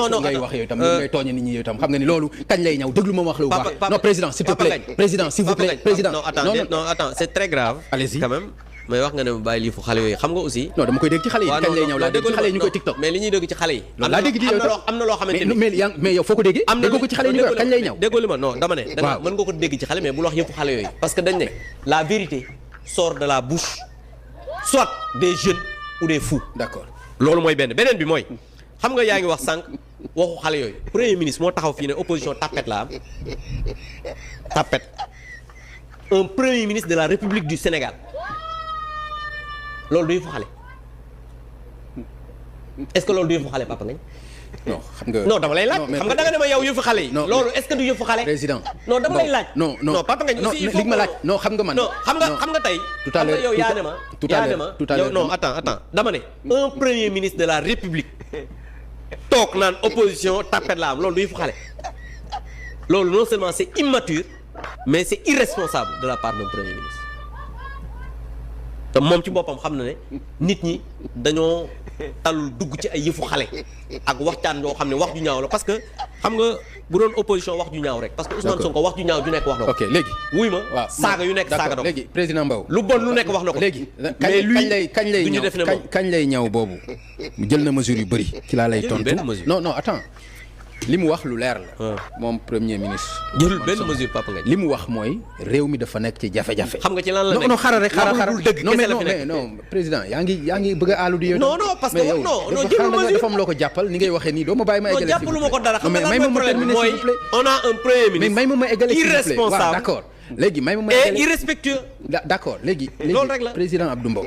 ngay wax yooyu tam ngay tooñe nit ñi yooyu tam xam nga ni loolu kañ lay ñëw déglu ma wax la bu baax non président s'il te plaît président s'il vous plaît président non attends c'est très grave allez-y quand même mais wax nga ne bàyyi lii fu xale yooyu xam nga aussi non dama koy dégg ci xale yi kañ lay ñëw laa dégg ci xale yi ñu koy TikTok mais li ñuy dégg ci xale yi loolu laa dégg di yow am na loo xamante ni mais yow foo ko déggee déggoo ko ci xale yi ñu koy kañ lay ñëw déggoo li ma non dama ne danga mën nga ko dégg ci xale mais bul wax yëpp xale yooyu parce que dañ ne la vérité sort de la bouche soit des jeunes ou des fous d'accord loolu mooy beneen bi mooy xam nga yaa ngi wax sànq waxu xale yooyu premier ministre moo taxaw fii ne opposition tapette la am tapette un premier ministre de la République du Sénégal loolu du yëfu xale est-ce que loolu du yëfu xale Papa Ngagne non xam nga non dama lay laaj xam nga da nga ne ma yow yëfu xale yi loolu est-ce que du yëfu xale président non dama lay laaj non Papa Ngagne aussi il faut li ma laaj non xam nga man non xam nga tey tout à l'heure yow yaa ne ma yow non attends dama ne un premier ministre de la République toog naan opposition tapette la am loolu du yëfu xale loolu non seulement c'est immature mais c'est irresponsable de la part d'un premier ministre te moom ci boppam xam na ne nit ñi dañoo talul dugg ci ay yëfu xale ak waxtaan yoo xam ne wax ju ñaaw la parce que xam nga bu doon opposition wax ju ñaaw rek parce que Ousmane Sonko wax ju ñaaw ju nekk wax na ko. ok léegi wuy ma saaga yu nekk saaga na ko léegi président Mbow lu bon lu nekk wax na ko. léegi mais lui kañ lay ñëw boobu jël na mesure yu bëri ci laa lay tontu non attends li mu wax lu leer la. moom premier ministre. jëlul benn mesure Papa Ngagne. li mu wax mooy réew mi dafa nekk ci jafe-jafe. xam nga ci lan la nekk non xaaral rek xaaral non mais non président yaa ngi bëgg a aalu di yow. non parce que non jëlul mesure dafa am loo ko jàppal ni ngay waxee nii doo ma bàyyi ma eggale. non jàppalu ma ko dara xam nga lan mooy problème bi mooy on a un premier ministre. mais may ma eggale s'il vous plaît irresponsable waaw d'accord. léegi may ma eggale et irrespectueux. d'accord léegi loolu rek la président Abdou Mbow.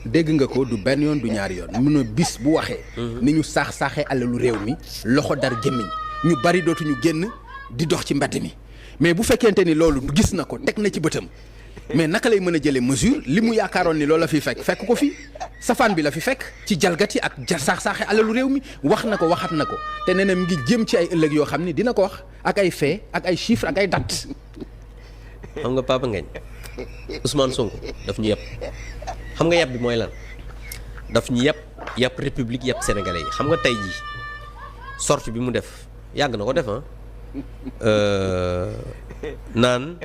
dégg nga ko du benn yoon du ñaari yoon. mun na bis bu waxee. ni ñu saaxee alalu réew mi loxo dar gémmiñ ñu bari dootuñu génn di dox ci mbedd mi mais bu fekkente ni loolu gis na ko teg na ci bëtam mais naka lay mën a jëlee mesure li mu yaakaaroon ni loolu la fi fekk ko fi safaan bi la fi fekk ci jalgati ak saaxe alalu réew mi wax na ko waxat na ko te nee na mi ngi jëm ci ay ëllëg yoo xam ni dina ko wax ak ay fait ak ay chiffres ak ay dates. xam nga Papa Ngagne Ousmane Sonko daf ñu yeb xam nga yeb bi mooy lan daf ñu yeb république yeb sénégalais yi xam nga tey jii sortie bi mu def. yàgg na ko def naan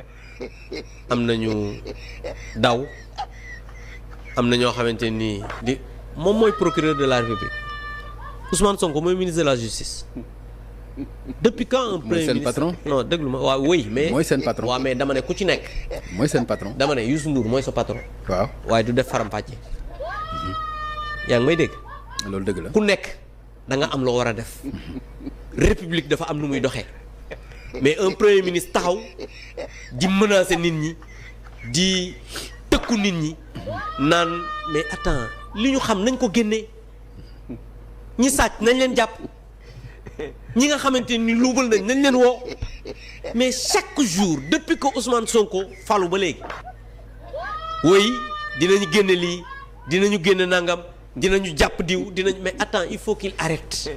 am nañu daw am na ñoo xamante ni di moom mooy procureur de la République Ousmane Sonko mooy ministre de la justice depuis quand un premier ministre patron non déglu ma waaw oui mais mooy seen patron waaw mais dama ne ku ci nekk mooy seen patron dama ne Youssou Ndour mooy sa patron waaw waaye du def faram-fàcce yaa ngi may dégg loolu dëgg la ku nekk da nga am loo war a def république dafa am nu muy doxee mais un premier ministre taxaw di menacer nit ñi di tëkku nit ñi naan mais attends li ñu xam nañ ko génnee ñi sàcc nañ leen jàpp ñi nga xamante ni luubal nañ leen woo mais chaque jour depuis que Ousmane Sonko falu ba léegi woy dinañu génne lii dinañu génne nangam dinañu jàpp diw mais attends il faut qu'il arrête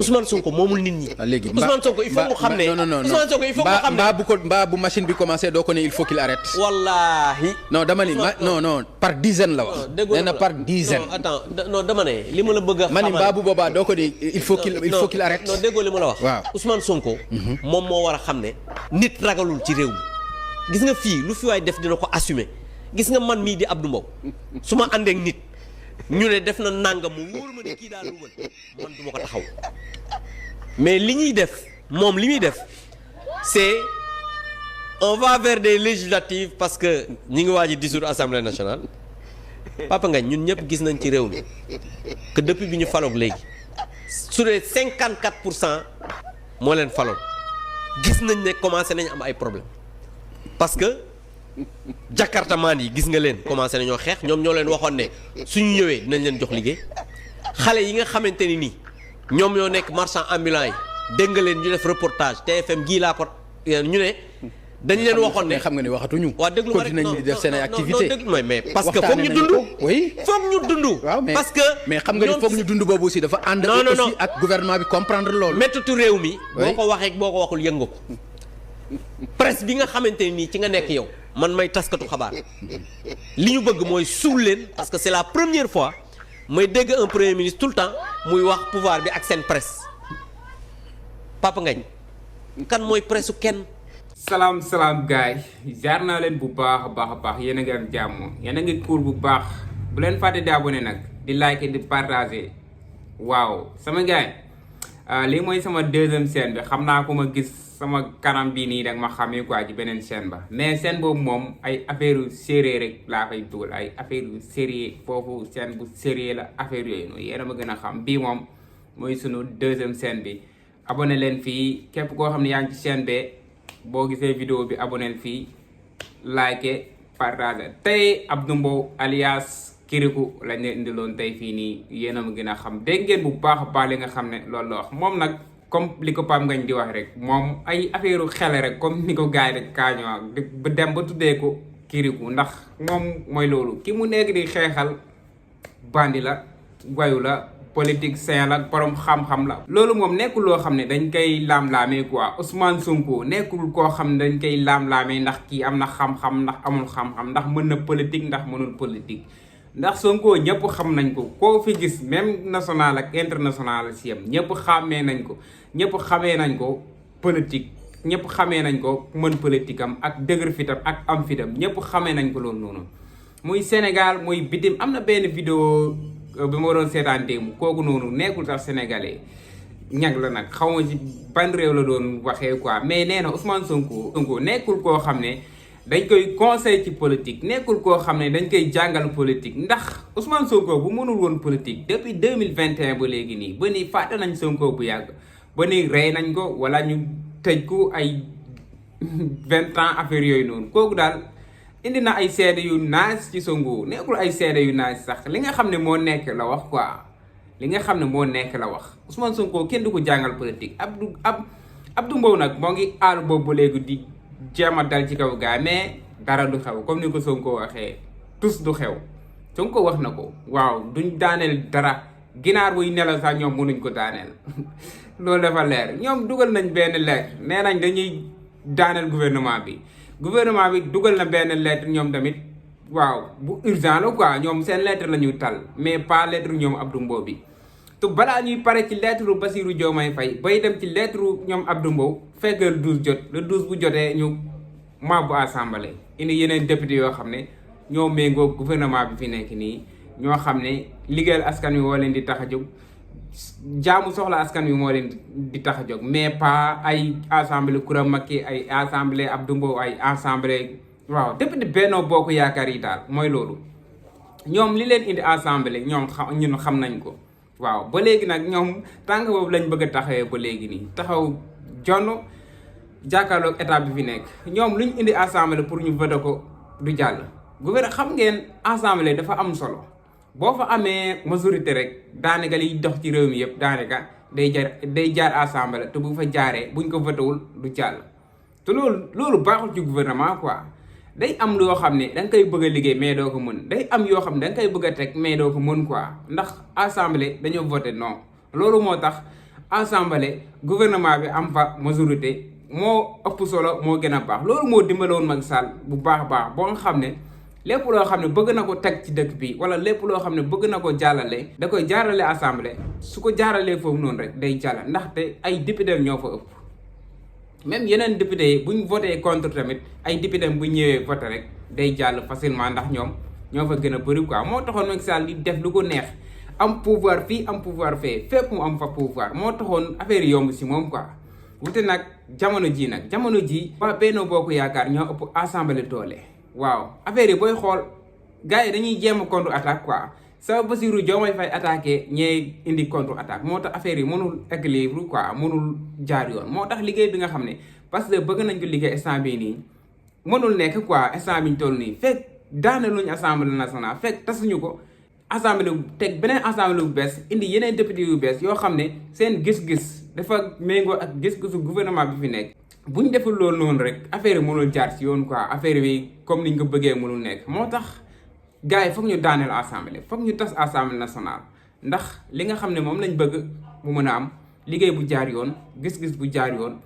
Ousmane Sonko moomul nit ñi. léegi Ousmane Sonko il faut mu xam ne non Ousmane Sonko il faut mu xam ne mbaa bu machine bi commencé doo ko ne il faut qu'il arrête. wallaahi. non dama ni non par dizaine la wax. nee na par dizaine. non attends non dama ne li ma la bëgg a. xamal ma ni mbaa bu boobaa doo ko ni il faut qu'il arrête. non déggoo li ma la wax. waaw Ousmane Sonko. moom moo war a xam ne nit ragalul ci réew mi gis nga fii lu fi waay def dina ko assumer gis nga man mii di Abdou Mbow su ma àndeek nit ñu ne def na nangam mu wóor ma ne kii daal luubal man du ma ko taxaw. mais li ñuy def moom li muy def c'est on va vers des législatives parce que ñi ngi waaj a dissoudre Assemblée nationale Papa Ngagne ñun ñëpp gis nañ ci réew mi que depuis bi ñu faloog léegi sur les 54% moo leen faloon gis nañ ne commencé nañ am ay problèmes parce que jakartamaan yi gis nga leen commencé nañoo xeex ñoom ñoo leen waxoon ne suñu ñëwee dinañ leen jox liggéey xale yi nga xamante ni nii ñoom ñoo nekk marchand ambulant yi dégg nga leen ñu def reportage TFM gii laa ko ñu ne dañu leen waxoon ne xam nga ni waxatuñu. waaw déglu ma rek continué ñu def seen ay activité mais parce que foog ñu dund. oui foog ñu dund. waaw parce que mais xam nga ni foog ñu dund boobu aussi dafa ànd aussi ak gouvernement bi comprendre loolu. méttitu réew mi. boo ko waxee boo ko waxul yëngu ko. presse bi nga xamante ne nii ci nga nekk yow man may taskatu xabaar li ñu bëgg mooy suul leen parce que c'est la première fois may dégg un premier ministre tout le temps muy wax pouvoir bi ak seen presse Papa Ngagne kan mooy presse kenn. salaam gaay jaar naa leen bu baax a baax yéen a ngi am jàmm yéen a ngi cool bu baax bu leen fàtte di abonné nag di like di partager waaw sama gaay lii mooy sama deuxième chaîne bi xam naa ko ma gis sama kanam bii nii danga ma xamee quoi ci beneen chaîne ba mais chaîne boobu moom ay affaire yu sérieux rek laa fay dugal ay affaire yu sérieux foofu chaîne bu sérieux la affaire yooyu noonu yéen a ma gën a xam bii moom mooy sunu deuxième chaîne bi abonné leen fii képp koo xam ne yaa ngi ci chaîne bi boo gisee vidéo bi abonné fii like partage tey Abdou Mbow alias Kirikou lañ leen indiloon tey fii nii yéen a ma gën a xam dégg ngeen bu baax a baax li nga xam ne loolu la wax moom nag comme li ko Pape Ngagne di wax rek moom ay affaire xele rek comme ni ko gars yi rek kaañoo ba dem ba tuddee ko Kirikou ndax moom mooy loolu ki mu nekk di xeexal bandi la wayu la politique sain la borom xam-xam la loolu moom nekkul loo xam ne dañ koy laam-laamee quoi Ousmane Sonko nekkul koo xam ne dañ koy laam-laamee ndax kii am na xam-xam ndax amul xam-xam ndax mën na politique ndax mënul politique ndax Sonko ñëpp xam nañ ko koo fi gis même national ak international si yam ñëpp xàmmee nañ ko ñëpp xamee nañ ko politique ñëpp xamee nañ ko mën politique am ak dëgër fitam ak am fitam ñëpp xamee nañ ko loolu noonu muy Sénégal muy bitim am na benn vidéo bi ma doon seetaan démb kooku noonu nekkul sax sénégalais ñag la nag xaw ma ci ban réew la doon waxee quoi mais nee na Ousmane Sonko nekkul koo xam ne dañ koy conseil ci politique nekkul koo xam ne dañ koy jàngal politique ndax Ousmane Sonko bu mënul woon politique depuis 2021 ba léegi nii ba nii fàtte nañ Sonko bu yàgg ba nii rey nañ ko wala ñu tëj ko ay 20 ans affaire yooyu noonu kooku daal indi na ay seede yu naas ci Sonko nekkul ay seede yu naas sax li nga xam ne moo nekk la wax quoi li nga xam ne moo nekk la wax Ousmane Sonko kenn du ko jàngal politique Abdou Mbow nag moo ngi aar boobu ba léegi di jéem a dal ci kaw gaa mais dara du xew comme ni ko Sonko waxee tus du xew Sonko wax na ko waaw duñ daaneel dara ginaar buy nelaw sax ñoom mënuñ ko daaneel loolu dafa leer ñoom dugal nañ benn lettre nee nañ dañuy daaneel gouvernement bi dugal na benn lettre ñoom tamit waaw bu urgent la quoi ñoom seen lettre la ñuy tal mais pas lettre ñoom Abdou Mbow bi te balaa ñuy pare ci lettre Bassirou Diomaye Faye bay dem ci lettre ñoom Abdou Mbow fekk le 12 jot le 12 bu jotee ñu mabbu assemblée indi yeneen député yoo xam ne ñoo méngoo gouvernement bi fi nekk nii ñoo xam ne liggéeyal askan wi moo leen di tax a jóg jaamu soxla askan wi moo leen di tax a jóg mais pas ay assemblée Koura Macky ay assemblée Abdou Mbow ay assemblée waaw député Benno Bokk Yaakaar yi daal mooy loolu ñoom li leen indi assemblée ñun xam nañ ko waaw ba léegi nag ñoom tànk boobu lañ bëgg a taxawee ba léegi nii taxaw jonn jàkkaarloog état bi fi nekk ñoom luñ indi assemblée pour ñu voté ko du jàll gouvernement xam ngeen assemblée dafa am solo boo fa amee majorité rek daanaka liy dox ci réew mi yëpp daanaka day jaar assemblée te bu fa jaaree buñ ko votéwul du jàll te loolu baaxul ci gouvernement quoi day am loo xam ne da nga koy bëgg a liggéey mais doo ko mën day am yoo xam ne da nga koy bëgg a teg mais doo ko mën quoi ndax assemblée dañoo voté non loolu moo tax assemblée gouvernement bi am fa majorité moo ëpp solo moo gën a baax loolu moo dimbaloon Macky Sall bu baax a baax boo nga xam ne lépp loo xam ne bëgg na ko teg ci dëkk bi wala lépp loo xam ne bëgg na ko jàllale da koy jaarale assemblée su ko jaaralee foofu noonu rek day jàll ndaxte ay député ñoo fa ëpp même yeneen député yi buñ voté contre tamit ay député bu ñëwee voté rek day jàll facilement ndax ñoom ñoo fa gën a bëri quoi moo taxoon Macky Sall di def lu ko neex am pouvoir fii am pouvoir fee fépp mu am fa pouvoir moo taxoon affaire yomb si moom quoi wute nag jamono ji waa Benno Bokk Yaakaar ñoo ëpp assemblée doole waaw affaire yi booy xool gars yi dañuy jéem a contre attaque quoi sa Bassirou Diomaye Faye attaqué ñee indi contre attaque moo tax affaire yi mënul équilibre quoi mënul jaar yoon moo tax liggéey bi nga xam ne parce que bëgg nañ ko liggéey instant bii nii mënul nekk quoi instant bi ñu toll nii fekk daane luñu assemblée nationale fekk tasuñu ko assemblée teg beneen assemblée bu bees indi yeneen député yu bees yoo xam ne seen gis-gis dafa méngoo ak gis-gisu gouvernement bi fi nekk bu ñu deful loolu noonu rek affaire yi mënul jaar ci yoon quoi affaire bi comme niñ ko bëggee mënul nekk moo tax gars yi foog ñu daaneel assemblée foog ñu tas assemblée nationale ndax li nga xam ne moom lañ bëgg mu mën a am liggéey bu jaar yoon gis-gis bu jaar yoon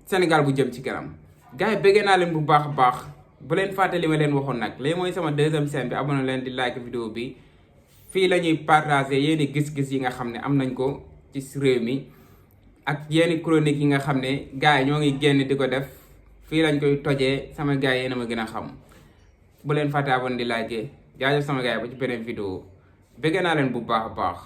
Sénégal bu jëm ci kanam gars yi bëggee naa leen bu baax a baax bu leen fàtte li ma leen waxoon nag léegi mooy sama deuxième chaîne bi abonné leen di like vidéo bi fii la ñuy partager yenn gis-gis yi nga xam ne am nañ ko ci réew mi ak yenn chronique yi nga xam ne gars yi ñoo ngi génn di ko def fii lañ koy tojee sama gars yi yéen a ma gën a xam bu leen fàtte abonné di liker jaajëf sama gars yi ba ci beneen vidéo bëgg naa leen bu baax a baax